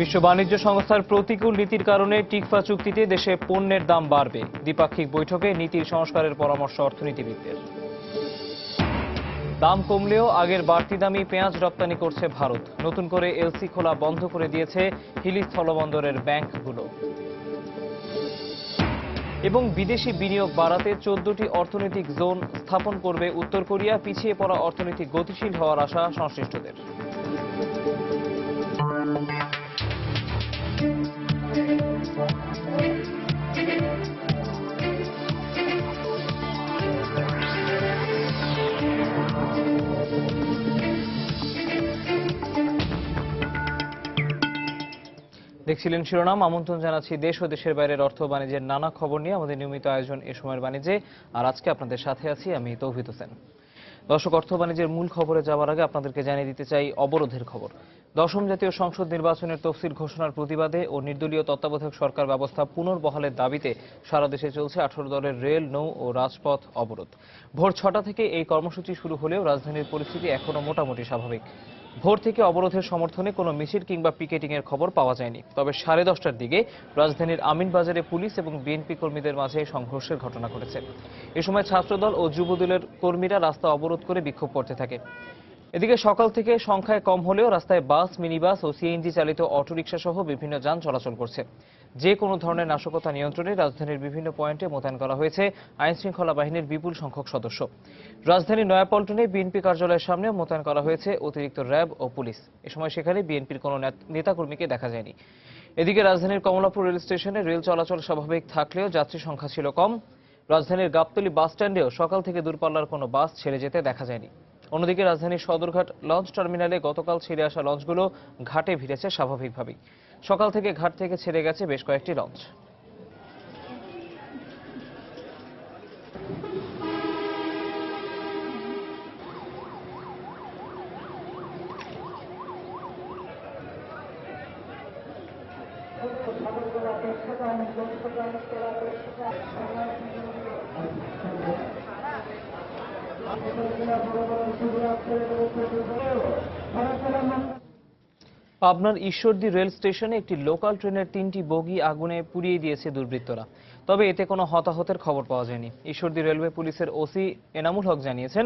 বিশ্ব বাণিজ্য সংস্থার প্রতিকূল নীতির কারণে টিকফা চুক্তিতে দেশে পণ্যের দাম বাড়বে। দ্বিপাক্ষিক বৈঠকে নীতির সংস্কারের পরামর্শ অর্থনীতিবিদদের। দাম কমলেও আগের বাড়তি দামি পেঁয়াজ রপ্তানি করছে ভারত। নতুন করে এলসি খোলা বন্ধ করে দিয়েছে হিলি স্থলবন্দরের ব্যাংকগুলো। এবং বিদেশি বিনিয়োগ বাড়াতে 14টি অর্থনৈতিক জোন স্থাপন করবে উত্তর কোরিয়া। পিছিয়ে পড়া অর্থনীতি গতিশীল হওয়ার আশা সংশ্লিষ্টদের। দেখছিলেন শিরোনাম। আমন্ত্রণ জানাচ্ছি দেশ ও দেশের বাইরের অর্থ বাণিজ্যের নানা খবর নিয়ে আমাদের নিয়মিত আয়োজন এ সময়ের বাণিজ্যে। আর আজকে আপনাদের সাথে আছি আমি তৌহিদ হোসেন। দর্শক, অর্থ বাণিজ্যের মূল খবরে যাওয়ার আগে আপনাদেরকে জানিয়ে দিতে চাই অবরোধের খবর। দশম জাতীয় সংসদ নির্বাচনের তফসিল ঘোষণার প্রতিবাদে ও নির্দলীয় তত্ত্বাবধায়ক সরকার ব্যবস্থা পুনর্বহালের দাবিতে সারা দেশে চলছে 18 দলের রেল, নৌ ও রাজপথ অবরোধ। ভোর 6টা থেকে এই কর্মসূচি শুরু হলেও রাজধানীর পরিস্থিতি এখনো মোটামুটি স্বাভাবিক। ভোর থেকে অবরোধের সমর্থনে কোনো মিছিল কিংবা পিকেটিং এর খবর পাওয়া যায়নি। তবে 10:30টার দিকে রাজধানীর আমিনবাজারে পুলিশ এবং বিএনপি কর্মীদের মাঝে সংঘর্ষের ঘটনা ঘটেছে। এ সময় ছাত্রদল ও যুবদলের কর্মীরা রাস্তা অবরোধ করে বিক্ষোভ করতে থাকে। এদিকে সকাল থেকে সংখ্যায় কম হলেও রাস্তায় বাস, মিনিবাস ও সিএনজি চালিত অটোরিকশা সহ বিভিন্ন যান চলাচল করছে। যে কোনো ধরনের নাশকতা নিয়ন্ত্রণে রাজধানীর বিভিন্ন পয়েন্টে মোতায়েন করা হয়েছে আইনশৃঙ্খলা বাহিনীর বিপুল সংখ্যক সদস্য। রাজধানীর নয়াপল্টনে বিএনপি কার্যালয়ের সামনে মোতায়েন করা হয়েছে অতিরিক্ত র্যাব ও পুলিশ। এ সময় সেখানে বিএনপির কোনো নেতাকর্মীকে দেখা যায়নি। এদিকে রাজধানীর কমলাপুর রেল স্টেশনে রেল চলাচল স্বাভাবিক থাকলেও যাত্রী সংখ্যা ছিল কম। রাজধানীর গাবতলী বাস স্ট্যান্ডেও সকাল থেকে দূরপাল্লার কোনো বাস ছেড়ে যেতে দেখা যায়নি। অন্যদিকে রাজধানীর সদরঘাট লঞ্চ টার্মিনালে গতকাল ছেড়ে আসা লঞ্চগুলো ঘাটে ভিড়েছে স্বাভাবিকভাবেই। সকাল থেকে ঘাট থেকে ছেড়ে গেছে বেশ কয়েকটি লঞ্চ। পাবনার ঈশ্বরদী রেল স্টেশনে একটি লোকাল ট্রেনের 3টি বগি আগুনে পুড়িয়ে দিয়েছে দুর্বৃত্তরা। তবে এতে কোনো হতাহতের খবর পাওয়া যায়নি। ঈশ্বরদী রেলওয়ে পুলিশের ওসি এনামুল হক জানিয়েছেন,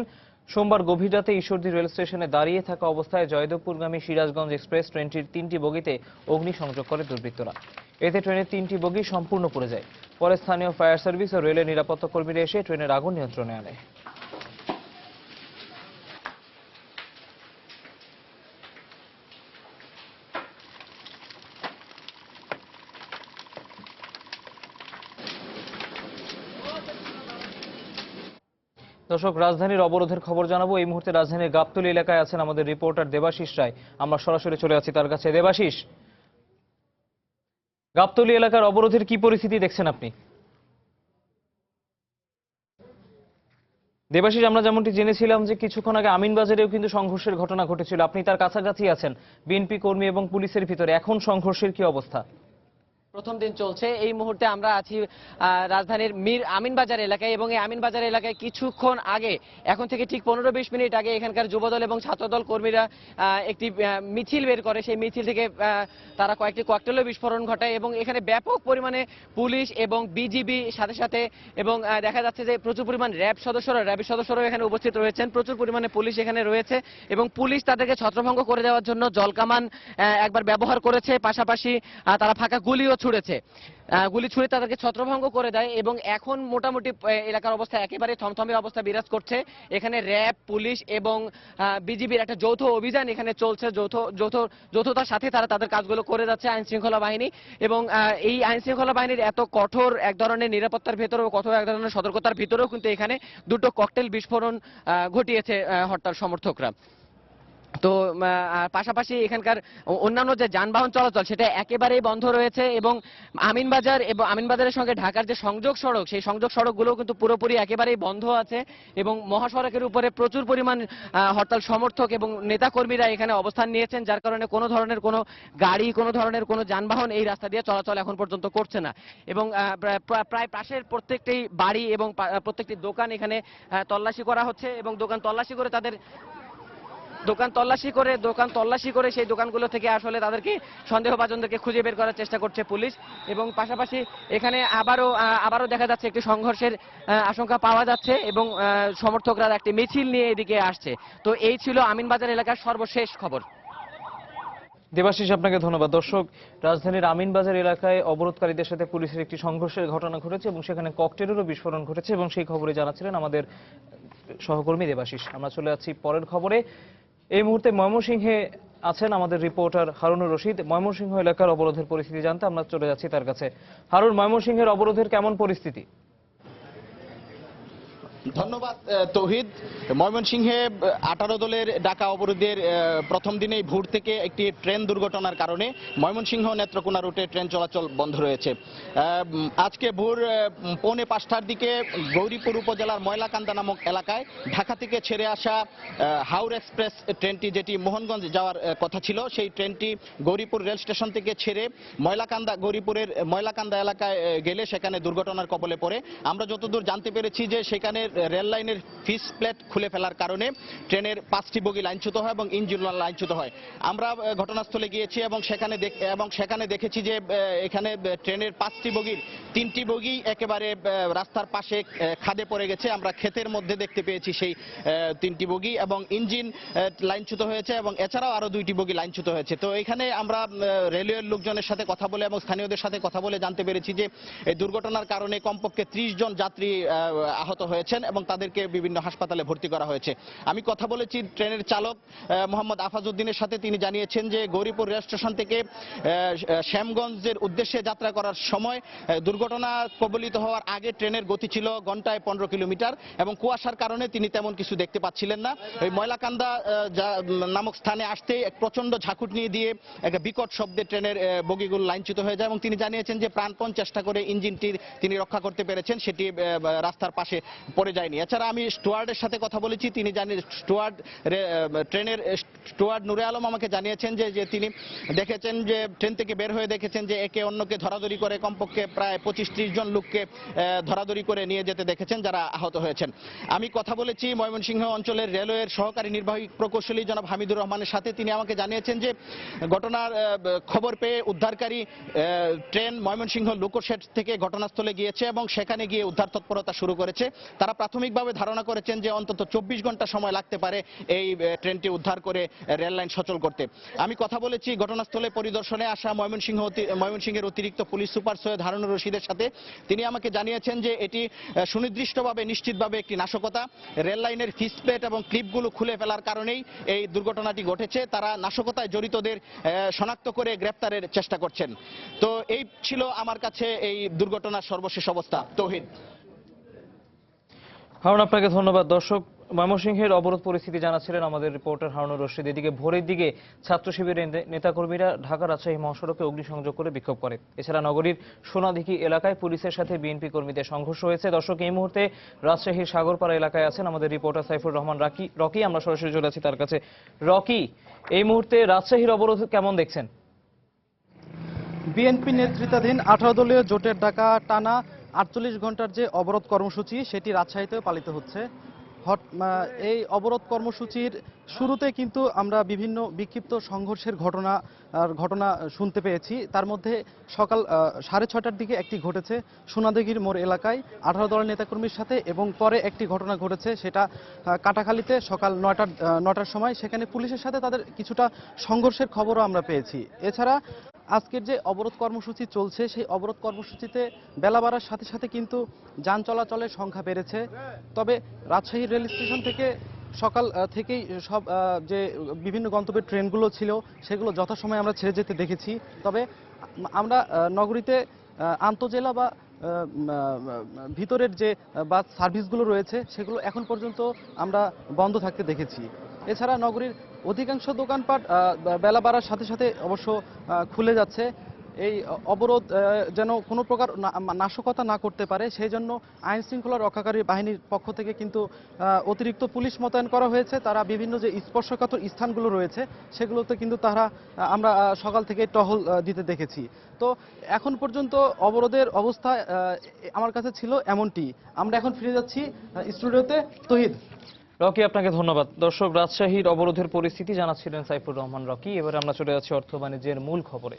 সোমবার গভীর রাতে ঈশ্বরদী রেল স্টেশনে দাঁড়িয়ে থাকা অবস্থায় জয়দেবপুরগামী সিরাজগঞ্জ এক্সপ্রেস ট্রেনটির 3টি বগিতে অগ্নিসংযোগ করে দুর্বৃত্তরা। এতে ট্রেনের 3টি বগি সম্পূর্ণ পুড়ে যায়। পরে স্থানীয় ফায়ার সার্ভিস ও রেলের নিরাপত্তা কর্মীরা এসে ট্রেনের আগুন নিয়ন্ত্রণে আনে। দর্শক, রাজধানীর অবরোধের খবর জানাবো। এই মুহূর্তে রাজধানীর গাবতলী এলাকায় আছেন আমাদের রিপোর্টার দেবাশিস রায়। আমরা সরাসরি চলে যাচ্ছি তার কাছে। দেবাশিস, গাবতলী এলাকার অবরোধের কি পরিস্থিতি দেখছেন আপনি? দেবাশিস, আমরা যেমনটি জেনেছিলাম যে কিছুক্ষণ আগে আমিনবাজারেও কিন্তু সংঘর্ষের ঘটনা ঘটেছিল। আপনি তার কাছাকাছি আছেন, বিএনপি কর্মী এবং পুলিশের ভিতরে এখন সংঘর্ষের কি অবস্থা? প্রথম দিন চলছে। এই মুহূর্তে আমরা আছি রাজধানীর মীর আমিনবাজার এলাকায় এবং এই আমিনবাজার এলাকায় কিছুক্ষণ আগে, এখন থেকে ঠিক 15-20 মিনিট আগে এখানকার যুবদল এবং ছাত্রদল কর্মীরা একটি মিছিল বের করে। সেই মিছিল থেকে তারা কয়েকটি ককটেলের বিস্ফোরণ ঘটায় এবং এখানে ব্যাপক পরিমাণে পুলিশ এবং বিজিবি সাথে সাথে এবং দেখা যাচ্ছে যে প্রচুর পরিমাণ র্যাবের সদস্যরাও এখানে উপস্থিত রয়েছেন। প্রচুর পরিমাণে পুলিশ এখানে রয়েছে এবং পুলিশ তাদেরকে ছত্রভঙ্গ করে দেওয়ার জন্য জলকামান একবার ব্যবহার করেছে, পাশাপাশি তারা ফাঁকা গুলিও ছুড়েছে। গুলি ছুড়ে তাদেরকে ছত্রভঙ্গ করে দেয় এবং এখন মোটামুটি এলাকার অবস্থা একেবারে থমথমে অবস্থা বিরাজ করছে। এখানে র্যাব, পুলিশ এবং বিজিবির একটা যৌথ অভিযান এখানে চলছে। যৌথতার সাথে তারা তাদের কাজগুলো করে যাচ্ছে আইন শৃঙ্খলা বাহিনী। এবং এই আইন শৃঙ্খলা বাহিনীর এত কঠোর এক ধরনের নিরাপত্তার ভিতরেও, কঠোর এক ধরনের সতর্কতার ভিতরেও কিন্তু এখানে দুটো ককটেল বিস্ফোরণ ঘটিয়েছে হরতাল সমর্থকরা। তো পাশাপাশি এখানকার অন্যান্য যে যানবাহন চলাচল সেটা একেবারেই বন্ধ রয়েছে এবং আমিনবাজারের সঙ্গে ঢাকার যে সংযোগ সড়ক, সেই সংযোগ সড়কগুলো কিন্তু পুরোপুরি একেবারেই বন্ধ আছে এবং মহাসড়কের উপরে প্রচুর পরিমাণ হরতাল সমর্থক এবং নেতাকর্মীরা এখানে অবস্থান নিয়েছেন, যার কারণে কোনো ধরনের কোনো গাড়ি, কোনো ধরনের কোনো যানবাহন এই রাস্তা দিয়ে চলাচল এখন পর্যন্ত করছে না। এবং প্রায় পাশের প্রত্যেকটি বাড়ি এবং প্রত্যেকটি দোকান এখানে তল্লাশি করা হচ্ছে এবং দোকান তল্লাশি করে তাদের দোকান তল্লাশি করে সেই দোকানগুলো থেকে আসলে তাদেরকে সন্দেহভাজনদেরকে খুঁজে বের করার চেষ্টা করছে পুলিশ। এবং পাশাপাশি এখানে আবারও দেখা যাচ্ছে একটি সংঘর্ষের আশঙ্কা পাওয়া যাচ্ছে এবং সমর্থকরা একটি মিছিল নিয়ে এদিকে আসছে। তো এই ছিল আমিনবাজার এলাকার সর্বশেষ খবর। দেবাশিস, আপনাকে ধন্যবাদ। দর্শক, রাজধানীর আমিনবাজার এলাকায় অবরোধকারীদের সাথে পুলিশের একটি সংঘর্ষের ঘটনা ঘটেছে এবং সেখানে ককটেলেরও বিস্ফোরণ ঘটেছে এবং সেই খবরে জানাচ্ছিলেন আমাদের সহকর্মী দেবাশিস। আমরা চলে যাচ্ছি পরের খবরে। এই মুহূর্তে ময়মনসিংহে আছেন আমাদের রিপোর্টার হারুনুর রশিদ। ময়মনসিংহ এলাকার অবরোধের পরিস্থিতি জানতে আমরা চলে যাচ্ছি তার কাছে। হারুন, ময়মনসিংহের অবরোধের কেমন পরিস্থিতি? ধন্যবাদ তৌহিদ। ময়মনসিংহে 18 দলের ডাকা অবরোধের প্রথম দিনেই ভোর থেকে একটি ট্রেন দুর্ঘটনার কারণে ময়মনসিংহ নেত্রকোনা রুটে ট্রেন চলাচল বন্ধ রয়েছে। আজকে ভোর 4:45টার দিকে গৌরীপুর উপজেলার ময়লাকান্দা নামক এলাকায় ঢাকা থেকে ছেড়ে আসা হাওড় এক্সপ্রেস ট্রেনটি, যেটি মোহনগঞ্জ যাওয়ার কথা ছিল, সেই ট্রেনটি গৌরীপুর রেল স্টেশন থেকে ছেড়ে গৌরীপুরের ময়লাকান্দা এলাকায় গেলে সেখানে দুর্ঘটনার কবলে পড়ে। আমরা যতদূর জানতে পেরেছি যে সেখানে রেল লাইনের ফিস প্লেট খুলে ফেলার কারণে ট্রেনের 5টি বগি লাইনচ্যুত হয় এবং ইঞ্জিন লাইনচ্যুত হয়। আমরা ঘটনাস্থলে গিয়েছি এবং সেখানে দেখেছি যে এখানে ট্রেনের 5টি বগির 3টি বগি একেবারে রাস্তার পাশে খাদে পড়ে গেছে। আমরা ক্ষেতের মধ্যে দেখতে পেয়েছি সেই 3টি বগি এবং ইঞ্জিন লাইনচ্যুত হয়েছে এবং এছাড়াও আরো 2টি বগি লাইনচ্যুত হয়েছে। তো এখানে আমরা রেলওয়ের লোকজনের সাথে কথা বলে এবং স্থানীয়দের সাথে কথা বলে জানতে পেরেছি যে এই দুর্ঘটনার কারণে কমপক্ষে 30 জন যাত্রী আহত হয়েছেন এবং তাদেরকে বিভিন্ন হাসপাতালে ভর্তি করা হয়েছে। আমি কথা বলেছি ট্রেনের চালক মোহাম্মদ আফাজউদ্দিনের সাথে। তিনি জানিয়েছেন যে গৌরীপুর রেল স্টেশন থেকে শ্যামগঞ্জের উদ্দেশ্যে যাত্রা করার সময় দুর্ঘটনা কবলিত হওয়ার আগে ট্রেনের গতি ছিল ঘন্টায় 15 কিলোমিটার এবং কুয়াশার কারণে তিনি তেমন কিছু দেখতে পাচ্ছিলেন না। এই ময়লাকান্দা নামক স্থানে আসতে এক প্রচন্ড ঝাঁকুনি দিয়ে একটা বিকট শব্দে ট্রেনের বগিগুলো লাইনচ্যুত হয়ে যায় এবং তিনি জানিয়েছেন যে প্রাণপণ চেষ্টা করে ইঞ্জিনটি তিনি রক্ষা করতে পেরেছেন, সেটি রাস্তার পাশে পড়ে যায়নি। এছাড়া আমি স্টুয়ার্ডের সাথে কথা বলেছি। তিনি ট্রেনের স্টুয়ার্ড নূরে আলম আমাকে জানিয়েছেন যে তিনি দেখেছেন যে ট্রেন থেকে বের হয়ে দেখেছেন যে একে অন্যকে ধরাধরি করে কমপক্ষে প্রায় 25-30 জন লোককে ধরাধরি করে নিয়ে যেতে দেখেছেন যারা আহত হয়েছেন। আমি কথা বলেছি ময়মনসিংহ অঞ্চলের রেলওয়ের সহকারী নির্বাহী প্রকৌশলী জনাব হামিদুর রহমানের সাথে। তিনি আমাকে জানিয়েছেন যে ঘটনার খবর পেয়ে উদ্ধারকারী ট্রেন ময়মনসিংহ লোকোশেড থেকে ঘটনাস্থলে গিয়েছে এবং সেখানে গিয়ে উদ্ধার তৎপরতা শুরু করেছে। তারা প্রাথমিকভাবে ধারণা করেছেন যে অন্তত 24 ঘন্টা সময় লাগতে পারে এই ট্রেনটি উদ্ধার করে রেল লাইন সচল করতে। আমি কথা বলেছি ঘটনাস্থলে পরিদর্শনে আসা ময়মনসিংহের অতিরিক্ত পুলিশ সুপার সৈয়দ হারুনুর রশিদের সাথে। তিনি আমাকে জানিয়েছেন যে এটি সুনির্দিষ্টভাবে নিশ্চিতভাবে একটি নাশকতা। রেল লাইনের ফিস প্লেট এবং ক্লিপগুলো খুলে ফেলার কারণেই এই দুর্ঘটনাটি ঘটেছে। তারা নাশকতায় জড়িতদের শনাক্ত করে গ্রেপ্তারের চেষ্টা করছেন। তো এই ছিল আমার কাছে এই দুর্ঘটনার সর্বশেষ অবস্থা। তৌহিদ। হারুন, আপনাকে ধন্যবাদ। দর্শক, ময়মনসিংহের অবরোধ পরিস্থিতি জানাচ্ছিলেন আমাদের রিপোর্টার হারুনুর রশিদ। এদিকে ভোরের দিকে ছাত্র শিবিরের নেতাকর্মীরা ঢাকা রাজশাহী মহাসড়কে অগ্নিসংযোগ করে বিক্ষোভ করে। এছাড়া নগরীর সোনাদিঘি এলাকায় পুলিশের সাথে বিএনপি কর্মীদের সংঘর্ষ হয়েছে। দর্শক, এই মুহূর্তে রাজশাহীর সাগরপাড়া এলাকায় আছেন আমাদের রিপোর্টার সাইফুর রহমান রকি। আমরা সরাসরি চলে আছি তার কাছে। রকি, এই মুহূর্তে রাজশাহীর অবরোধ কেমন দেখছেন? বিএনপি নেতৃত্বাধীন 18 দলীয় জোটের ডাকা টানা 48 ঘন্টার যে অবরোধ কর্মসূচি, সেটি রাজশাহীতেও পালিত হচ্ছে। এই অবরোধ কর্মসূচির শুরুতে কিন্তু আমরা বিভিন্ন বিক্ষিপ্ত সংঘর্ষের ঘটনা শুনতে পেয়েছি। তার মধ্যে সকাল 6:30টার দিকে একটি ঘটেছে সোনাদিঘির মোড় এলাকায় 18 দলের নেতাকর্মীর সাথে, এবং পরে একটি ঘটনা ঘটেছে সেটা কাটাখালীতে সকাল 9টার সময়। সেখানে পুলিশের সাথে তাদের কিছুটা সংঘর্ষের খবরও আমরা পেয়েছি। এছাড়া আজকের যে অবরোধ কর্মসূচি চলছে, সেই অবরোধ কর্মসূচিতে বেলা বাড়ার সাথে সাথে কিন্তু যান চলাচলের সংখ্যা বেড়েছে। তবে রাজশাহী রেল স্টেশন থেকে সকাল থেকেই সব যে বিভিন্ন গন্তব্যের ট্রেনগুলো ছিল সেগুলো যথাসময়ে আমরা ছেড়ে যেতে দেখেছি। তবে আমরা নগরীতে আন্তজেলা বা ভিতরের যে বাস সার্ভিসগুলো রয়েছে সেগুলো এখন পর্যন্ত আমরা বন্ধ থাকতে দেখেছি। এছাড়া নগরীর অধিকাংশ দোকানপাট বেলা বাড়ার সাথে সাথে অবশ্য খুলে যাচ্ছে। এই অবরোধ যেন কোনো প্রকার নাশকতা না করতে পারে সেই জন্য আইন শৃঙ্খলা রক্ষাকারী বাহিনীর পক্ষ থেকে কিন্তু অতিরিক্ত পুলিশ মোতায়েন করা হয়েছে। তারা বিভিন্ন যে স্পর্শকাতর স্থানগুলো রয়েছে সেগুলোতে কিন্তু আমরা সকাল থেকে টহল দিতে দেখেছি। তো এখন পর্যন্ত অবরোধের অবস্থা আমার কাছে ছিল এমনটি। আমরা এখন ফিরে যাচ্ছি স্টুডিওতে। তহিদ। রকি, আপনাকে ধন্যবাদ। দর্শক, রাজশাহীর অবরোধের পরিস্থিতি জানাচ্ছিলেন সাইফুর রহমান রকি। এবারে আমরা চলে যাচ্ছি অর্থ বাণিজ্যের মূল খবরে।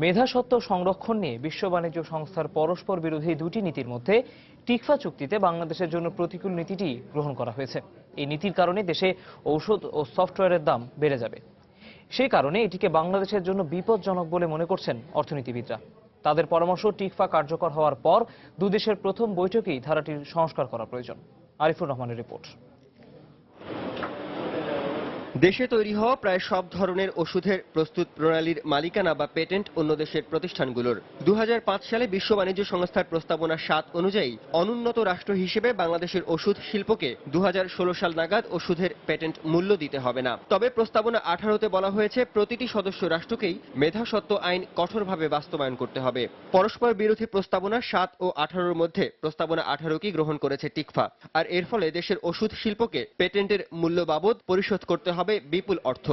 মেধাস্বত্ব সংরক্ষণ নিয়ে বিশ্ব বাণিজ্য সংস্থার পরস্পর বিরোধী দুটি নীতির মধ্যে টিকফা চুক্তিতে বাংলাদেশের জন্য প্রতিকূল নীতিটি গ্রহণ করা হয়েছে। এই নীতির কারণে দেশে ঔষধ ও সফটওয়্যারের দাম বেড়ে যাবে। সেই কারণে এটিকে বাংলাদেশের জন্য বিপজ্জনক বলে মনে করছেন অর্থনীতিবিদরা। তাদের পরামর্শ, টিকফা কার্যকর হওয়ার পর দুদেশের প্রথম বৈঠকেই ধারাটির সংস্কার করা প্রয়োজন। আরিফুর রহমানের রিপোর্ট। দেশে তৈরি হওয়া প্রায় সব ধরনের ওষুধের প্রস্তুত প্রণালীর মালিকানা বা পেটেন্ট অন্য দেশের প্রতিষ্ঠানগুলোর। 2005 সালে বিশ্ব বাণিজ্য সংস্থার প্রস্তাবনা 7 অনুযায়ী অনুন্নত রাষ্ট্র হিসেবে বাংলাদেশের ওষুধ শিল্পকে 2016 সাল নাগাদ ওষুধের পেটেন্ট মূল্য দিতে হবে না। তবে প্রস্তাবনা 18তে বলা হয়েছে প্রতিটি সদস্য রাষ্ট্রকেই মেধাস্বত্ব আইন কঠোরভাবে বাস্তবায়ন করতে হবে। পরস্পর বিরোধী প্রস্তাবনা 7 ও 18-র মধ্যে প্রস্তাবনা 18কেই গ্রহণ করেছে টিকফা। আর এর ফলে দেশের ওষুধ শিল্পকে পেটেন্টের মূল্য বাবদ পরিশোধ করতে হবে বিপুল অর্থ।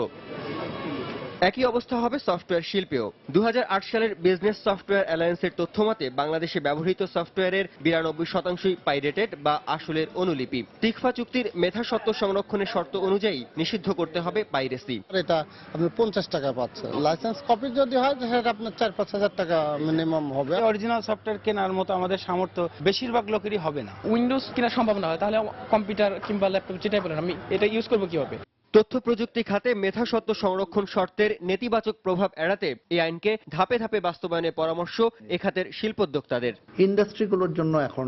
একই অবস্থা হবে সফটওয়্যার শিল্পেও। 2008 সালের বিজনেস সফটওয়্যার অ্যালায়েন্সের তথ্যমতে বাংলাদেশে ব্যবহৃত সফটওয়্যারের 92% পাইরেটেড বা আসলের অনুলিপি। টিকফা চুক্তির মেধাস্বত্ব সংরক্ষণের শর্ত অনুযায়ী নিষিদ্ধ করতে হবে পাইরেসি। এটা আপনি 50 টাকা পাচ্ছেন, লাইসেন্স কপি যদি হয় সেটা আপনার 4-5 হাজার টাকা মিনিমাম হবে। অরিজিনাল সফটওয়্যার কেনার মতো আমাদের সামর্থ্য বেশিরভাগ লোকেরই হবে না। উইন্ডোজ কেনা সম্ভব না হয়, তাহলে কম্পিউটার কিংবা ল্যাপটপ যেটাই বলেন আমি এটা ইউজ করবো কিভাবে? তথ্য প্রযুক্তি খাতে মেধাস্বত্ব সংরক্ষণ শর্তের নেতিবাচক প্রভাব এড়াতে এই আইনকে ধাপে ধাপে বাস্তবায়নের পরামর্শ এ খাতের শিল্পোদ্যোক্তাদের। ইন্ডাস্ট্রিগুলোর জন্য এখন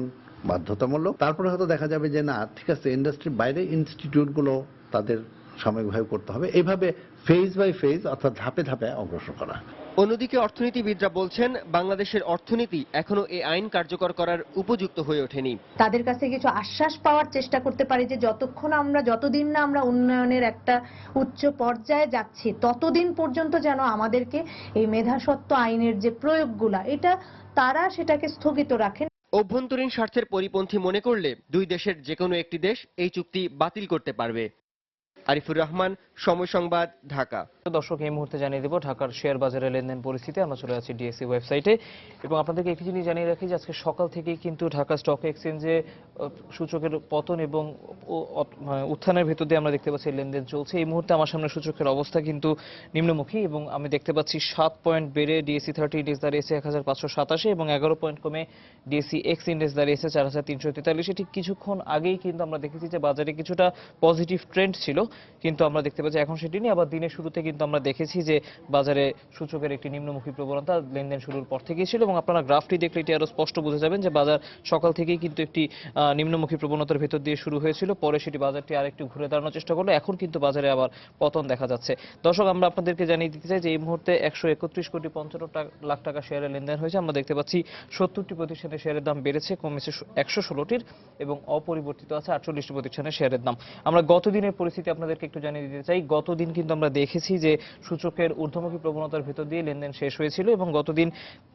বাধ্যতামূলক, তারপরে হয়তো দেখা যাবে যে না ঠিক আছে, ইন্ডাস্ট্রির বাইরে ইনস্টিটিউটগুলো তাদের সাময়িকভাবে করতে হবে। এইভাবে ফেজ বাই ফেজ অর্থাৎ ধাপে ধাপে অগ্রসর করা। অন্যদিকে অর্থনীতিবিদরা বলছেন বাংলাদেশের অর্থনীতি এখনো এই আইন কার্যকর করার উপযুক্ত হয়ে ওঠেনি। তাদের কাছে কিছু আশ্বাস পাওয়ার চেষ্টা করতে পারি যে যতদিন না আমরা উন্নয়নের একটা উচ্চ পর্যায়ে যাচ্ছি ততদিন পর্যন্ত যেন আমাদেরকে এই মেধাস্বত্ব আইনের যে প্রয়োগগুলা তারা সেটাকে স্থগিত রাখেন। অভ্যন্তরীণ স্বার্থের পরিপন্থী মনে করলে দুই দেশের যে কোনো একটি দেশ এই চুক্তি বাতিল করতে পারবে। আরিফুর রহমান, সময় সংবাদ, ঢাকা। দর্শক, এই মুহূর্তে জানিয়ে দেব ঢাকার শেয়ার বাজারে লেনদেন পরিস্থিতি। আমরা চলে যাচ্ছি ডিএসসি ওয়েবসাইটে এবং আপনাদেরকে একটি জিনিস জানিয়ে রাখি যে আজকে সকাল থেকেই কিন্তু ঢাকা স্টক এক্সচেঞ্জে সূচকের পতন এবং উত্থানের ভিতর দিয়ে আমরা দেখতে পাচ্ছি লেনদেন চলছে। এই মুহূর্তে আমার সামনে সূচকের অবস্থা কিন্তু নিম্নমুখী এবং আমি দেখতে পাচ্ছি 7 পয়েন্ট বেড়ে ডিএসসি 30 ইন্ডেক্স দাঁড়িয়েছে 1587 এবং 11 পয়েন্ট কমে ডিএসসি এক্স ইন্ডেক্স দাঁড়িয়েছে 4343। ঠিক কিছুক্ষণ আগেই কিন্তু আমরা দেখেছি যে বাজারে কিছুটা পজিটিভ ট্রেন্ড ছিল, কিন্তু আমরা দেখতে পাচ্ছি এখন সেটি নিয়ে আবার দিনের শুরুতে কিন্তু আমরা দেখেছি যে বাজারে সূচকের একটি নিম্নমুখী প্রবণতা লেনদেন শুরুর পর থেকেই ছিল এবং আপনারা গ্রাফটি দেখলে এটি আরো স্পষ্ট বুঝে যাবেন যে বাজার সকাল থেকেই কিন্তু একটি নিম্নমুখী প্রবণতার ভেতর দিয়ে শুরু হয়েছিল, পরে সেটি বাজারটি আরেকটু ঘুরে দাঁড়ানোর চেষ্টা করলো। এখন কিন্তু বাজারে আবার পতন দেখা যাচ্ছে। দর্শক, আমরা আপনাদেরকে জানিয়ে দিতে চাই যে এই মুহূর্তে 131,55,00,000 টাকা শেয়ারে লেনদেন হয়েছে। আমরা দেখতে পাচ্ছি 70টি প্রতিষ্ঠানের শেয়ারের দাম বেড়েছে, কমেছে 116টির এবং অপরিবর্তিত আছে 48টি প্রতিষ্ঠানের শেয়ারের দাম। আমরা গতদিনের পরিস্থিতি আপনাদেরকে একটু জানিয়ে দিতে চাই। গতদিন কিন্তু আমরা দেখেছি যে সূচকের ঊর্ধ্বমুখী প্রবণতার ভিতর দিয়ে লেনদেন শেষ হয়েছিল এবং গতদিন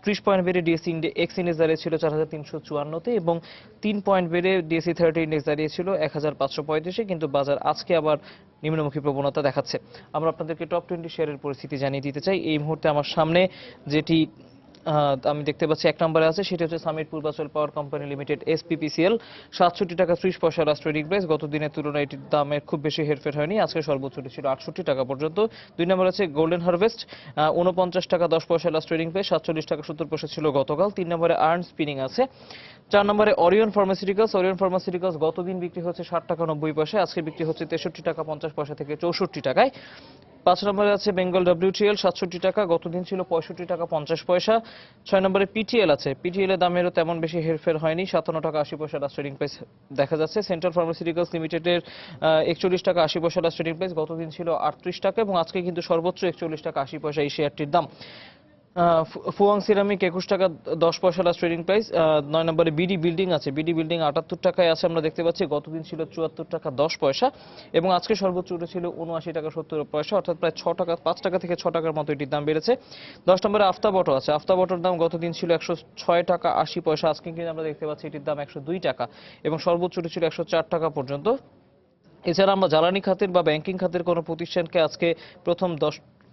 30 পয়েন্ট বেড়ে ডিএসসি এক্স ইন্ডেক্স দাঁড়িয়েছিল 4354-তে এবং 3 পয়েন্ট বেড়ে ডিএসসি 30 ইন্ডেক্স দাঁড়িয়েছিল 1535-এ, কিন্তু বাজার আজকে আবার নিম্নমুখী প্রবণতা দেখাচ্ছে। আমরা আপনাদেরকে টপ 20 শেয়ারের পরিস্থিতি জানিয়ে দিতে চাই। এই মুহূর্তে আমার সামনে যেটি আমি দেখতে পাচ্ছি 1 নম্বরে আছে সেটা হচ্ছে সামিট পূর্বাচল পাওয়ার কোম্পানি লিমিটেড SPPCL, 67 টাকা 30 পয়সা লাস্ট ট্রেডিং প্রাইস। গত দিনের তুলনায় এটির দামের খুব বেশি হেরফের হয়নি, আজকে সর্বোচ্চ ছিল 68 টাকা পর্যন্ত। 2 নম্বর আছে গোল্ডেন হারভেস্ট, 49 টাকা 10 পয়সা লাস্ট ট্রেডিং প্রাইস, 47 টাকা 70 পয়সা ছিল গতকাল। 3 নম্বরে আর্ন স্পিনিং আছে। 4 নম্বরে অরিয়ন ফার্মাসিউটিক্যালস গতদিন বিক্রি হচ্ছে 60 টাকা 90 পয়সা, আজকে বিক্রি হচ্ছে 63 টাকা 50 পয়সা থেকে 64 টাকায়। 5 নম্বরে আছে বেঙ্গল WTL, 67 টাকা, গতদিন ছিল 65 টাকা 50 পয়সা। 6 নম্বরে PTL আছে, PTL এর দামেরও তেমন বেশি হেরফের হয়নি, 57 টাকা 80 পয়সা লাস্ট ট্রেডিং প্রাইস দেখা যাচ্ছে। সেন্ট্রাল ফার্মাসিউটিক্যালস লিমিটেডের 41 টাকা 80 পয়সা লাস্ট ট্রেডিং প্রাইস, গতদিন ছিল 38 টাকা এবং আজকে কিন্তু সর্বোচ্চ 41 টাকা 80 পয়সা এই শেয়ারটির দাম। ফুয়াং সিরামিক 21 টাকা 10 পয়সা লাস্ট ট্রেডিং প্রাইস। 9 নম্বরে বিডি বিল্ডিং আছে, বিডি বিল্ডিং 78 টাকায় আছে আমরা দেখতে পাচ্ছি, গতদিন ছিল 74 টাকা 10 পয়সা এবং আজকে সর্বোচ্চ উঠেছিল 79 টাকা 70 পয়সা, অর্থাৎ প্রায় 5 টাকা থেকে 6 টাকার মতো এটির দাম বেড়েছে। 10 নম্বরে আফতাবটো আছে, আফতাবটোর দাম গতদিন ছিল 106 টাকা 80 পয়সা, আজকে কিন্তু আমরা দেখতে পাচ্ছি এটির দাম 102 টাকা এবং সর্বোচ্চ উঠেছিল 104 টাকা পর্যন্ত। এছাড়া আমরা জ্বালানি খাতের বা ব্যাংকিং খাতের কোনো প্রতিষ্ঠানকে আজকে প্রথম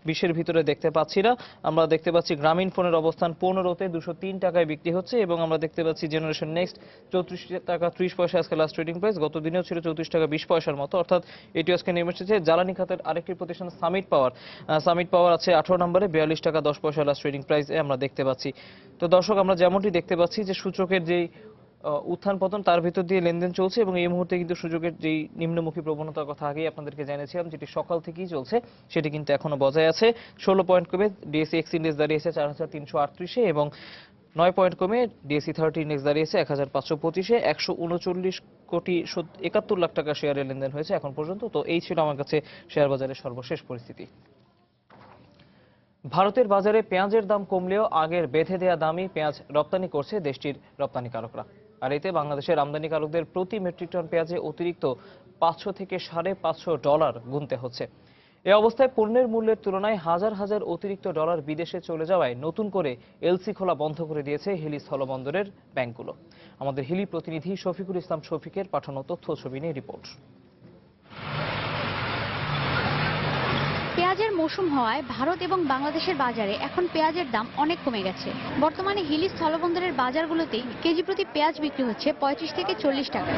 20-এর ভিতরে দেখতে পাচ্ছি না। আমরা দেখতে পাচ্ছি গ্রামীণ ফোনের অবস্থান 15-তে 203 টাকায় বিক্রি হচ্ছে এবং আমরা দেখতে পাচ্ছি জেনারেশন নেক্সট 34 টাকা 30 পয়সা আজকে লাস্ট ট্রেডিং প্রাইস, গত দিনেও ছিল 34 টাকা 20 পয়সার মতো, অর্থাৎ এটি আজকে নেমে এসেছে। জ্বালানি খাতের আরেকটি প্রতিষ্ঠান সামিট পাওয়ার আছে 18 নম্বরে 42 টাকা 10 পয়সা লাস্ট ট্রেডিং প্রাইসে আমরা দেখতে পাচ্ছি। তো দর্শক, আমরা যেমনটি দেখতে পাচ্ছি যে সূচকের যেই উত্থান পতন তার ভিতর দিয়ে লেনদেন চলছে এবং এই মুহূর্তে কিন্তু সূচকের যেই নিম্নমুখী প্রবণতার কথা আগেই আপনাদেরকে জানিয়েছিলাম, যেটি সকাল থেকেই চলছে, সেটি কিন্তু এখনো বজায় আছে। 16 পয়েন্ট কমে ডিএসসি এক্স ইন্ডেক্স দাঁড়িয়েছে 4338-এ এবং 9 পয়েন্ট কমে ডিএসসি 30 ইন্ডেক্স দাঁড়িয়েছে 1525-এ। 139,71 লাখ টাকা শেয়ারের লেনদেন হয়েছে এখন পর্যন্ত। তো এই ছিল আমার কাছে শেয়ার বাজারের সর্বশেষ পরিস্থিতি। ভারতের বাজারে পেঁয়াজের দাম কমলেও আগের বেঁধে দেয়া দামই পেঁয়াজ রপ্তানি করছে দেশটির রপ্তানিকারকরা। আর এতে বাংলাদেশের আমদানিকারকদের প্রতি মেট্রিক টন পেঁয়াজে অতিরিক্ত 500 থেকে $550 গুনতে হচ্ছে। এ অবস্থায় পণ্যের মূল্যের তুলনায় হাজার হাজার অতিরিক্ত ডলার বিদেশে চলে যাওয়ায় নতুন করে এলসি খোলা বন্ধ করে দিয়েছে হিলি স্থলবন্দরের ব্যাংকগুলো। আমাদের হিলি প্রতিনিধি শফিকুল ইসলাম শফিকের পাঠানো তথ্য ছবি নিয়ে রিপোর্ট। পেঁয়াজের মৌসুম হওয়ায় ভারত এবং বাংলাদেশের বাজারে এখন পেঁয়াজের দাম অনেক কমে গেছে। বর্তমানে হিলি স্থলবন্দরের বাজারগুলোতেই কেজি প্রতি পেঁয়াজ বিক্রি হচ্ছে 35 থেকে 40 টাকা।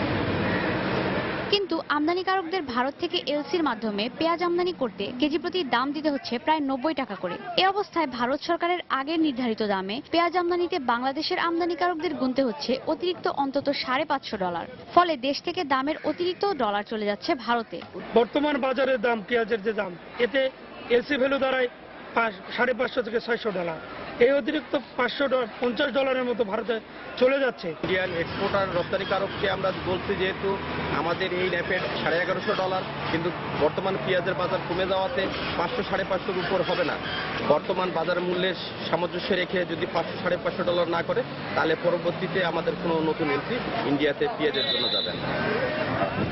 কিন্তু আমদানিকারকদের ভারত থেকে এলসির মাধ্যমে পেঁয়াজ আমদানি করতে কেজি প্রতি দাম দিতে হচ্ছে প্রায় 90 টাকা করে। এ অবস্থায় ভারত সরকারের আগের নির্ধারিত দামে পেঁয়াজ আমদানিতে বাংলাদেশের আমদানিকারকদের গুনতে হচ্ছে অতিরিক্ত অন্তত $550। ফলে দেশ থেকে দামের অতিরিক্ত ডলার চলে যাচ্ছে ভারতে। বর্তমান বাজারের দাম, পেঁয়াজের যে দাম, এতে এলসি ভ্যালু দাঁড়ায় $550 থেকে $600। এই অতিরিক্ত $550 মতো ভারতে চলে যাচ্ছে। ইন্ডিয়ান এক্সপোর্টার রপ্তানিকারককে আমরা বলছি যেহেতু আমাদের এই ন্যাপের $1150, কিন্তু বর্তমান পেঁয়াজের বাজার কমে যাওয়াতে 500-550 উপর হবে না। বর্তমান বাজার মূল্যের সামঞ্জস্য রেখে যদি $500-550 না করে, তাহলে পরবর্তীতে আমাদের কোনো নতুন এলসি ইন্ডিয়াতে পেঁয়াজের জন্য যাবে না।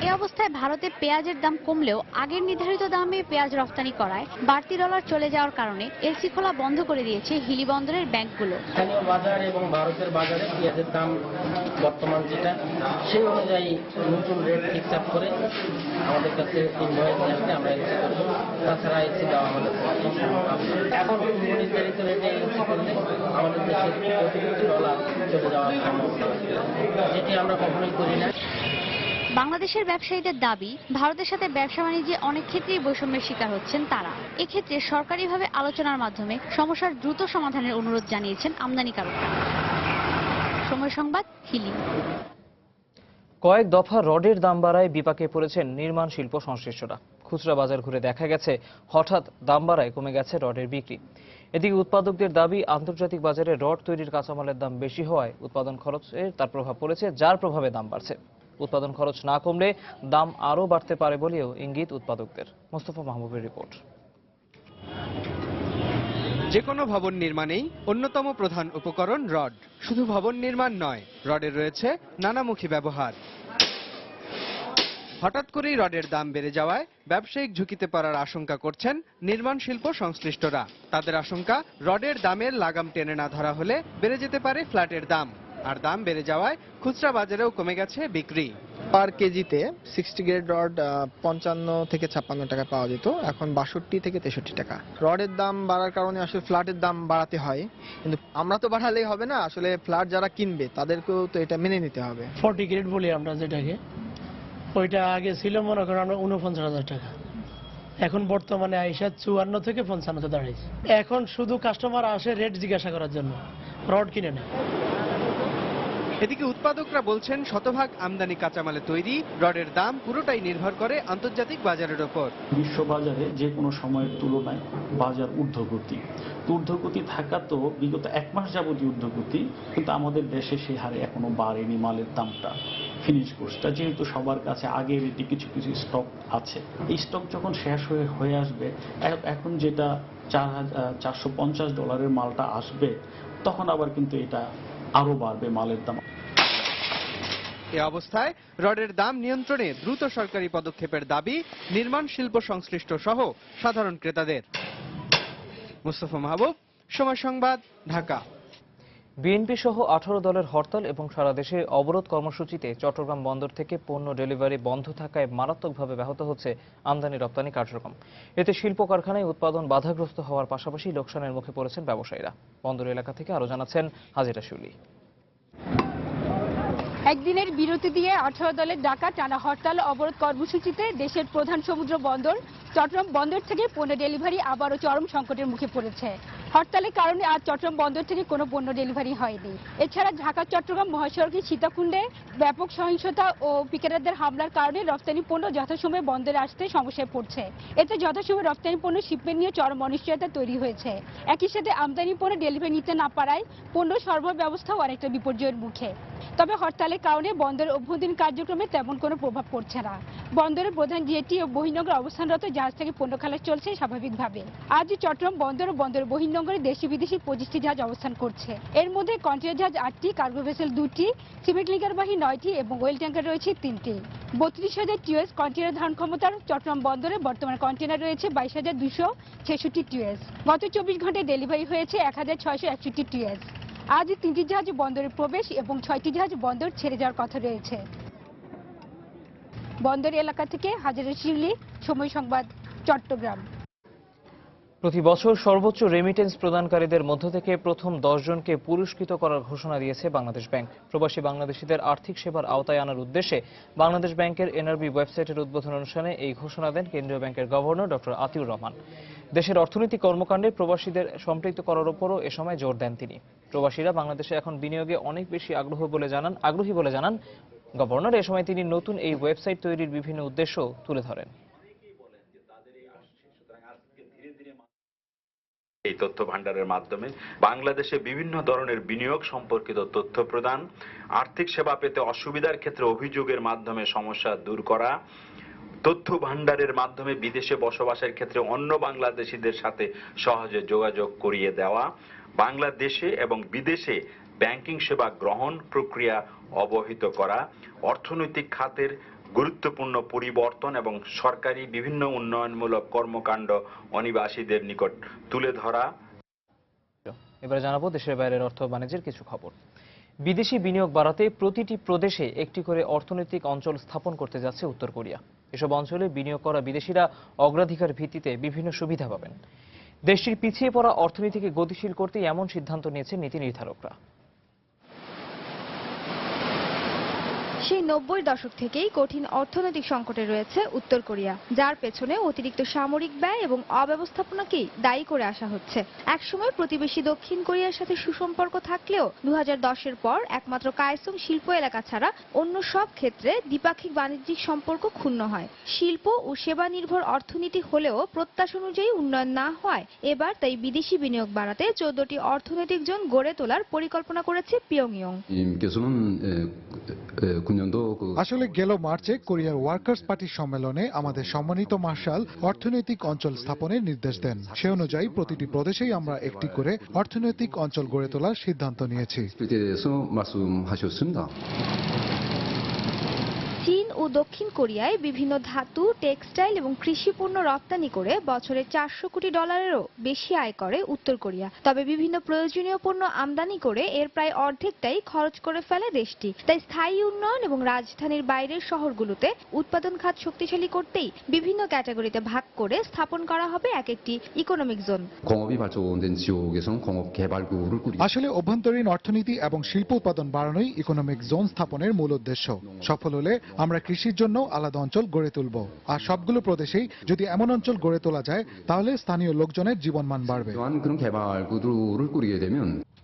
এ অবস্থায় ভারতে পেঁয়াজের দাম কমলেও আগের নির্ধারিত দামে পেঁয়াজ রপ্তানি করায় বাড়তি ডলার চলে যাওয়ার কারণে এলসি খোলা বন্ধ করে দিয়েছে হিলি বন্দরের ব্যাংকগুলো। স্থানীয় বাজার এবং ভারতের বাজারে পেঁয়াজের দাম বর্তমান যেটা, সেই অনুযায়ী নতুন রেট ফিক্স আপ করে আমাদের কাছে ইনভয়েস আসলে আমরা এলসি করবো। তাছাড়া এলসি দেওয়া আমাদের এখন নির্ধারিত রেটে এলসি করলে আমাদের দেশের অতিরিক্ত ডলার চলে যাওয়ার সম্ভাবনা, যেটি আমরা কখনোই করি না। বাংলাদেশের ব্যবসায়ীদের দাবি, ভারতের সাথে ব্যবসা বাণিজ্যে অনেক ক্ষেত্রেই বৈষম্যের শিকার হচ্ছেন তারা। এক্ষেত্রে সরকারিভাবে আলোচনার মাধ্যমে সমস্যার দ্রুত সমাধানের অনুরোধ জানিয়েছেন আমদানিকারকরা। সময় সংবাদ, হিলি। কয়েক দফা রডের দাম বাড়ায় বিপাকে পড়েছেন নির্মাণ শিল্প সংশ্লিষ্টরা। খুচরা বাজার ঘুরে দেখা গেছে হঠাৎ দাম বাড়ায় কমে গেছে রডের বিক্রি। এদিকে উৎপাদকদের দাবি, আন্তর্জাতিক বাজারে রড তৈরির কাঁচামালের দাম বেশি হওয়ায় উৎপাদন খরচে তার প্রভাব পড়েছে, যার প্রভাবে দাম বাড়ছে। উৎপাদন খরচ না কমলে দাম আরও বাড়তে পারে বলেও ইঙ্গিত উৎপাদকদের। মোস্তফা মাহবুবের রিপোর্ট। যে কোনো ভবন নির্মাণেই অন্যতম প্রধান উপকরণ রড। শুধু ভবন নির্মাণ নয়, রডের রয়েছে নানামুখী ব্যবহার। হঠাৎ করেই রডের দাম বেড়ে যাওয়ায় ব্যবসায়িক ঝুঁকিতে পড়ার আশঙ্কা করছেন নির্মাণ শিল্প সংশ্লিষ্টরা। তাদের আশঙ্কা, রডের দামের লাগাম টেনে না ধরা হলে বেড়ে যেতে পারে ফ্ল্যাটের দাম, আর দাম বেড়ে যাওয়ায় খুচরা বাজারেও কমে গেছে বিক্রি। পার কেজিতে 60 গ্রেড রড 55 থেকে 56 টাকা পাওয়া যেত, এখন 62 থেকে 63 টাকা। রডের দাম বাড়ার কারণে আসলে ফ্ল্যাটের দাম বাড়াতে হয়, কিন্তু আমরা তো বাড়ালেই হবে না, আসলে ফ্ল্যাট যারা কিনবে তাদেরকেও তো এটা মেনে নিতে হবে। 40 গ্রেড বলি আমরা যেটাকে, ওইটা আগে ছিল মনে করেন 49,000 টাকা, এখন বর্তমানে আইসা 54 থেকে 55 দাঁড়িয়েছে। এখন শুধু কাস্টমার আসে রেট জিজ্ঞাসা করার জন্য, রড কিনে নেয়। এদিকে উৎপাদকরা বলছেন, শতভাগ আমদানি কাঁচামালে তৈরি রডের দাম পুরোটাই নির্ভর করে আন্তর্জাতিক বাজারের ওপর। বিশ্ব বাজারে যে কোনো সময়ের তুলনায় বাজার ঊর্ধ্বগতি থাকা তো বিগত 1 মাস যাবতীয় ঊর্ধ্বগতি, কিন্তু আমাদের দেশে সেই হারে এখনো বাড়েনি মালের দামটা। ফিনিশ গুডসটা যেহেতু সবার কাছে আগের এটি কিছু কিছু স্টক আছে, এই স্টক যখন শেষ হয়ে আসবে, এখন যেটা $450 মালটা আসবে, তখন আবার কিন্তু এটা আরো বাড়বে মালের দাম। এ অবস্থায় রডের দাম নিয়ন্ত্রণে দ্রুত সরকারি পদক্ষেপের দাবি নির্মাণ শিল্প সংশ্লিষ্ট সহ সাধারণ ক্রেতাদের। মুস্তফা মাহবুব, সময় সংবাদ, ঢাকা। বিএনপি সহ 18 দলের হরতাল এবং সারা দেশে অবরোধ কর্মসূচিতে চট্টগ্রাম বন্দর থেকে পণ্য ডেলিভারি বন্ধ থাকায় মারাত্মকভাবে ব্যাহত হচ্ছে আমদানি রপ্তানি কার্যক্রম। এতে শিল্প কারখানায় উৎপাদন বাধাগ্রস্ত হওয়ার পাশাপাশি লোকসানের মুখে পড়েছেন ব্যবসায়ীরা। বন্দর এলাকা থেকে আরো জানাচ্ছেন হাজিরা শুলি। একদিনের বিরতি দিয়ে 18 দলের ডাকা টানা হরতাল অবরোধ কর্মসূচিতে দেশের প্রধান সমুদ্র বন্দর চট্টগ্রাম বন্দর থেকে পণ্য ডেলিভারি আবারও চরম সংকটের মুখে পড়েছে। হরতালের কারণে আজ চট্টগ্রাম বন্দর থেকে কোনো পণ্য ডেলিভারি হয়নি। এছাড়া ঢাকা চট্টগ্রাম মহাসড়কের সীতাকুণ্ডে ব্যাপক সহিংসতা ও পিকেটারদের হামলার কারণে রপ্তানি পণ্য যথাসময়ে বন্দরে আসতে সমস্যায় পড়ছে। এতে যথাসময়ে রপ্তানি পণ্য শিপমেন্ট নিয়ে চরম অনিশ্চয়তা তৈরি হয়েছে। একই সাথে আমদানি পণ্য ডেলিভারি নিতে না পারায় পণ্য সরবরাহ ব্যবস্থাও অনেকটা বিপর্যয়ের মুখে। তবে হরতালের কারণে বন্দরের অভ্যন্তরীণ কার্যক্রমে তেমন কোনো প্রভাব পড়ছে না। বন্দরের প্রধান জেটি ও বহির্নোঙরে অবস্থানরত জাহাজ থেকে পণ্য খালাস চলছে স্বাভাবিকভাবে। আজ চট্টগ্রাম বন্দর ও বন্দরের বহির্নোঙরে দেশি বিদেশি 25টি জাহাজ অবস্থান করছে। এর মধ্যে কন্টেইনার জাহাজ 8টি, কার্গো ভেসেল 2টি, সিমেন্ট লিঙ্কারবাহী 9টি এবং ওয়েল ট্যাঙ্কার রয়েছে 3টি। 32,000 টিউএস কন্টেইনার ধারণ ক্ষমতার চট্টগ্রাম বন্দরে বর্তমানে কন্টেইনার রয়েছে 22,266 টিউএস। গত 24 ঘন্টায় ডেলিভারি হয়েছে 1,661 টিউএস। আজ 3টি জাহাজ বন্দরে প্রবেশ এবং 6টি জাহাজ বন্দর ছেড়ে যাওয়ার কথা রয়েছে। বন্দর এলাকা থেকে হাজিরা শিউলি, সময় সংবাদ, চট্টগ্রাম। প্রতি বছর সর্বোচ্চ রেমিটেন্স প্রদানকারীদের মধ্য থেকে প্রথম 10 জনকে পুরস্কৃত করার ঘোষণা দিয়েছে বাংলাদেশ ব্যাংক। প্রবাসী বাংলাদেশিদের আর্থিক সেবার আওতায় আনার উদ্দেশ্যে বাংলাদেশ ব্যাংকের এনআরবি ওয়েবসাইটের উদ্বোধন অনুষ্ঠানে এই ঘোষণা দেন কেন্দ্রীয় ব্যাংকের গভর্নর ডক্টর আতিউর রহমান। দেশের অর্থনৈতিক কর্মকাণ্ডে প্রবাসীদের সম্পৃক্ত করার উপরও এ সময় জোর দেন তিনি। প্রবাসীরা বাংলাদেশে এখন বিনিয়োগে অনেক বেশি আগ্রহী বলে জানান গভর্নর। এ সময় তিনি নতুন এই ওয়েবসাইট তৈরির বিভিন্ন উদ্দেশ্য তুলে ধরেন। এই তথ্য ভান্ডারের মাধ্যমে বাংলাদেশে বিভিন্ন ধরনের বিনিয়োগ সম্পর্কিত তথ্য প্রদান, আর্থিক সেবা পেতে অসুবিধার ক্ষেত্রে অভিযোগের মাধ্যমে সমস্যা দূর করা, তথ্য ভান্ডারের মাধ্যমে বিদেশে বসবাসের ক্ষেত্রে অন্য বাংলাদেশিদের সাথে সহজে যোগাযোগ করিয়ে দেওয়া, বাংলাদেশে এবং বিদেশে ব্যাংকিং সেবা গ্রহণ প্রক্রিয়া অবহিত করা, অর্থনৈতিক খাতের গুরুত্বপূর্ণ পরিবর্তন এবং সরকারি বিভিন্ন উন্নয়নমূলক কর্মকাণ্ড অনিবাসীদের নিকট তুলে ধরা। এবারে জানাবো দেশের বাইরের অর্থ বাণিজ্যের কিছু খবর। বিদেশি বিনিয়োগ বাড়াতে প্রতিটি প্রদেশে একটি করে অর্থনৈতিক অঞ্চল স্থাপন করতে যাচ্ছে উত্তর কোরিয়া। এসব অঞ্চলে বিনিয়োগ করা বিদেশিরা অগ্রাধিকার ভিত্তিতে বিভিন্ন সুবিধা পাবেন। দেশটির পিছিয়ে পড়া অর্থনীতিকে গতিশীল করতে এমন সিদ্ধান্ত নিয়েছে নীতি নির্ধারকরা। সেই 90 দশক থেকেই কঠিন অর্থনৈতিক সংকটে রয়েছে উত্তর কোরিয়া, যার পেছনে অতিরিক্ত সামরিক ব্যয় এবং অব্যবস্থাপনাকেই দায়ী করে আসা হচ্ছে। একসময় প্রতিবেশী দক্ষিণ কোরিয়ার সাথে সুসম্পর্ক থাকলেও 2010-এর পর একমাত্র কায়সং শিল্প এলাকা ছাড়া অন্য সব ক্ষেত্রে দ্বিপাক্ষিক বাণিজ্যিক সম্পর্ক ক্ষুণ্ণ হয়। শিল্প ও সেবা নির্ভর অর্থনীতি হলেও প্রত্যাশা অনুযায়ী উন্নয়ন না হয় এবার তাই বিদেশি বিনিয়োগ বাড়াতে 14টি অর্থনৈতিক জোন গড়ে তোলার পরিকল্পনা করেছে পিয়ংইয়ং। আসলে গেল মার্চে কোরিয়ার ওয়ার্কার্স পার্টির সম্মেলনে আমাদের সম্মানিত মার্শাল অর্থনৈতিক অঞ্চল স্থাপনের নির্দেশ দেন। সে অনুযায়ী প্রতিটি প্রদেশেই আমরা একটি করে অর্থনৈতিক অঞ্চল গড়ে তোলার সিদ্ধান্ত নিয়েছি। চীন ও দক্ষিণ কোরিয়ায় বিভিন্ন ধাতু, টেক্সটাইল এবং কৃষি পণ্য রপ্তানি করে বছরে $400 কোটি বেশি আয় করে উত্তর কোরিয়া। তবে বিভিন্ন প্রয়োজনীয় পণ্য আমদানি করে এর প্রায় অর্ধেকটাই খরচ করে ফেলে দেশটি। তাই স্থায়ী উন্নয়ন এবং রাজধানীর বাইরের শহরগুলোতে উৎপাদন খাত শক্তিশালী করতেই বিভিন্ন ক্যাটাগরিতে ভাগ করে স্থাপন করা হবে এক একটি ইকোনমিক জোন। আসলে অভ্যন্তরীণ অর্থনীতি এবং শিল্প উৎপাদন বাড়ানোই ইকোনমিক জোন স্থাপনের মূল উদ্দেশ্য। সফল হলে আমরা কৃষির জন্য আলাদা অঞ্চল গড়ে তুলব। আর সবগুলো প্রদেশেই যদি এমন অঞ্চল গড়ে তোলা যায় তাহলে স্থানীয় লোকজনের জীবনমান বাড়বে।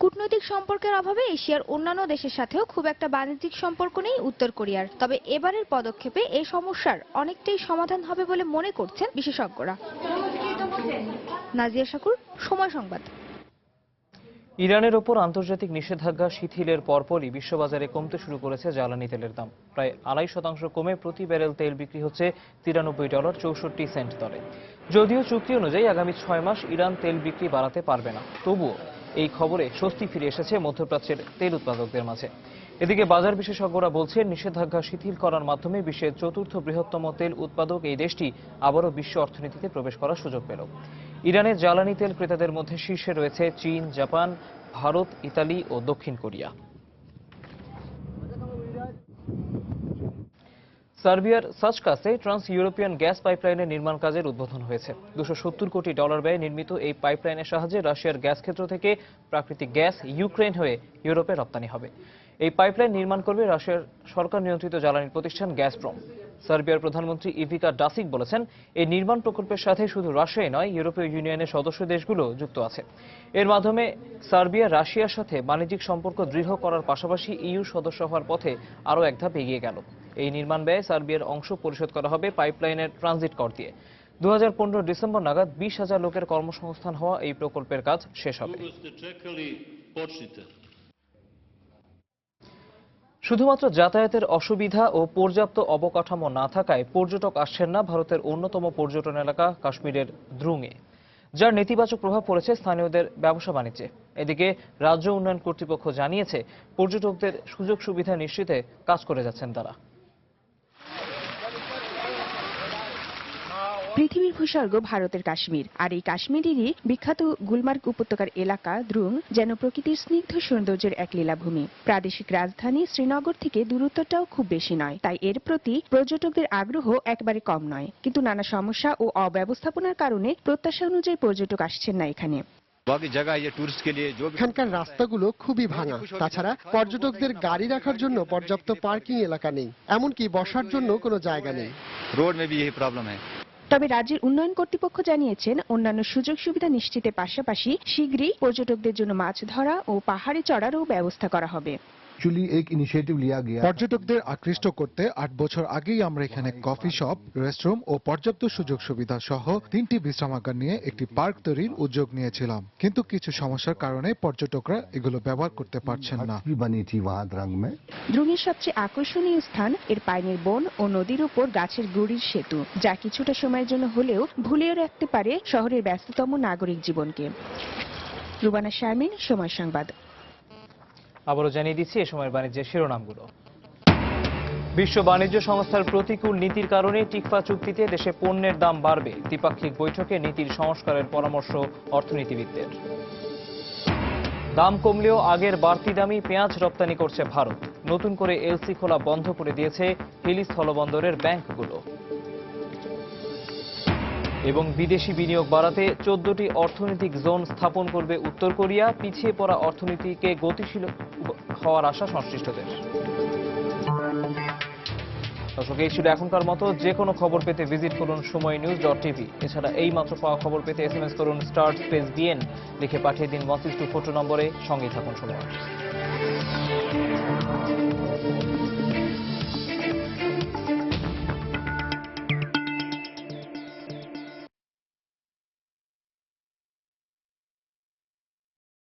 কূটনৈতিক সম্পর্কের অভাবে এশিয়ার অন্যান্য দেশের সাথেও খুব একটা বাণিজ্যিক সম্পর্ক নেই উত্তর কোরিয়ার। তবে এবারের পদক্ষেপে এই সমস্যার অনেকটাই সমাধান হবে বলে মনে করছেন বিশেষজ্ঞরা। নাজিয়া শাকুর, সময় সংবাদ। ইরানের ওপর আন্তর্জাতিক নিষেধাজ্ঞা শিথিলের পরপরই বিশ্ববাজারে কমতে শুরু করেছে জ্বালানি তেলের দাম। প্রায় 2.5% কমে প্রতি ব্যারেল তেল বিক্রি হচ্ছে $93.64 দরে। যদিও চুক্তি অনুযায়ী আগামী 6 মাস ইরান তেল বিক্রি বাড়াতে পারবে না, তবুও এই খবরে স্বস্তি ফিরে এসেছে মধ্যপ্রাচ্যের তেল উৎপাদকদের মাঝে। এদিকে বাজার বিশেষজ্ঞরা বলছেন নিষেধাজ্ঞা শিথিল করার মাধ্যমে বিশ্বের 4র্থ বৃহত্তম তেল উৎপাদক এই দেশটি আবারও বিশ্ব অর্থনীতিতে প্রবেশ করার সুযোগ পেল। ইরানের জ্বালানি তেল ক্রেতাদের মধ্যে শীর্ষে রয়েছে চীন, জাপান, ভারত, ইতালি ও দক্ষিণ কোরিয়া। সার্বিয়ার সাচকাসে ট্রান্স ইউরোপিয়ান গ্যাস পাইপলাইনের নির্মাণ কাজের উদ্বোধন হয়েছে। $270 কোটি ব্যয়ে নির্মিত এই পাইপলাইনের সাহায্যে রাশিয়ার গ্যাস ক্ষেত্র থেকে প্রাকৃতিক গ্যাস ইউক্রেন হয়ে ইউরোপে রপ্তানি হবে। এই পাইপলাইন নির্মাণ করবে রাশিয়ার সরকার নিয়ন্ত্রিত জ্বালানি প্রতিষ্ঠান গ্যাসপ্রম। সার্বিয়ার প্রধানমন্ত্রী ইভিকা ডাসিক বলেছেন, এই নির্মাণ প্রকল্পের সাথে শুধু রাশিয়াই নয়, ইউরোপীয় ইউনিয়নের সদস্য দেশগুলো যুক্ত আছে। এর মাধ্যমে সার্বিয়া রাশিয়ার সাথে বাণিজ্যিক সম্পর্ক দৃঢ় করার পাশাপাশি ইইউ সদস্য হওয়ার পথে আরও এক ধাপ এগিয়ে গেল। এই নির্মাণ ব্যয়ে সার্বিয়ার অংশ পরিশোধ করা হবে পাইপলাইনের ট্রানজিট কর দিয়ে। 2015 ডিসেম্বর নাগাদ 20,000 লোকের কর্মসংস্থান হওয়া এই প্রকল্পের কাজ শেষ হবে। শুধুমাত্র যাতায়াতের অসুবিধা ও পর্যাপ্ত অবকাঠামো না থাকায় পর্যটক আসছেন না ভারতের অন্যতম পর্যটন এলাকা কাশ্মীরের দ্রুঙে, যার নেতিবাচক প্রভাব পড়েছে স্থানীয়দের ব্যবসা বাণিজ্যে। এদিকে রাজ্য উন্নয়ন কর্তৃপক্ষ জানিয়েছে, পর্যটকদের সুযোগ সুবিধা নিশ্চিতে কাজ করে যাচ্ছেন তারা। পৃথিবীর ভূস্বর্গ ভারতের কাশ্মীর, আর এই কাশ্মীরেরই বিখ্যাত গুলমার্গ উপত্যকার এলাকা দ্রুং যেন প্রকৃতির স্নিগ্ধ সৌন্দর্যের এক লীলাভূমি। প্রাদেশিক রাজধানী শ্রীনগর থেকে দূরত্বটাও খুব বেশি নয়, তাই এর প্রতি পর্যটকদের আগ্রহ একেবারে কম নয়। কিন্তু নানা সমস্যা ও অব্যবস্থাপনার কারণে প্রত্যাশা অনুযায়ী পর্যটক আসছেন না এখানে। এখানকার রাস্তাগুলো খুবই ভাঙা, তাছাড়া পর্যটকদের গাড়ি রাখার জন্য পর্যাপ্ত পার্কিং এলাকা নেই, এমনকি বসার জন্য কোনো জায়গা নেই। রোড মে ভি এই প্রবলেম হ্যায়। তবে রাজ্যের উন্নয়ন কর্তৃপক্ষ জানিয়েছেন, অন্যান্য সুযোগ সুবিধা নিশ্চিতের পাশাপাশি শীঘ্রই পর্যটকদের জন্য মাছ ধরা ও পাহাড়ে চড়ারও ব্যবস্থা করা হবে। পর্যটকদের আকৃষ্ট করতে 8 বছর আগেই আমরা এখানে কফি শপ, রেস্টরুম ও পর্যাপ্ত সুযোগ সুবিধা সহ 3টি বিশ্রামাগার নিয়ে একটি পার্ক তৈরির উদ্যোগ নিয়েছিলাম, কিন্তু কিছু সমস্যার কারণে পর্যটকরা এগুলো ব্যবহার করতে পারছেন না। দ্রুঙের সবচেয়ে আকর্ষণীয় স্থান এর পাইনের বন ও নদীর উপর গাছের গুড়ির সেতু, যা কিছুটা সময়ের জন্য হলেও ভুলিয়ে রাখতে পারে শহরের ব্যস্ততম নাগরিক জীবনকে। রুবানা শারমিন, সময় সংবাদ। আবারও জানিয়ে দিচ্ছি এ সময়ের বাণিজ্যের শিরোনামগুলো। বিশ্ব বাণিজ্য সংস্থার প্রতিকূল নীতির কারণে টিকফা চুক্তিতে দেশে পণ্যের দাম বাড়বে, দ্বিপাক্ষিক বৈঠকে নীতির সংস্কারের পরামর্শ অর্থনীতিবিদদের। দাম কমলেও আগের বাড়তি দামি পেঁয়াজ রপ্তানি করছে ভারত, নতুন করে এলসি খোলা বন্ধ করে দিয়েছে হিলি স্থলবন্দরের ব্যাংকগুলো। এবং বিদেশি বিনিয়োগ বাড়াতে 14টি অর্থনৈতিক জোন স্থাপন করবে উত্তর কোরিয়া, পিছিয়ে পড়া অর্থনীতিকে গতিশীল হওয়ার আশা সংশ্লিষ্টদের। দর্শক, এই ছিল এখনকার মতো। যে কোনো খবর পেতে ভিজিট করুন সময়নিউজ.tv। এছাড়া এই মাত্র পাওয়া খবর পেতে SMS করুন *BN লিখে পাঠিয়ে দিন 16242 নম্বরে। সঙ্গেই থাকুন সময়।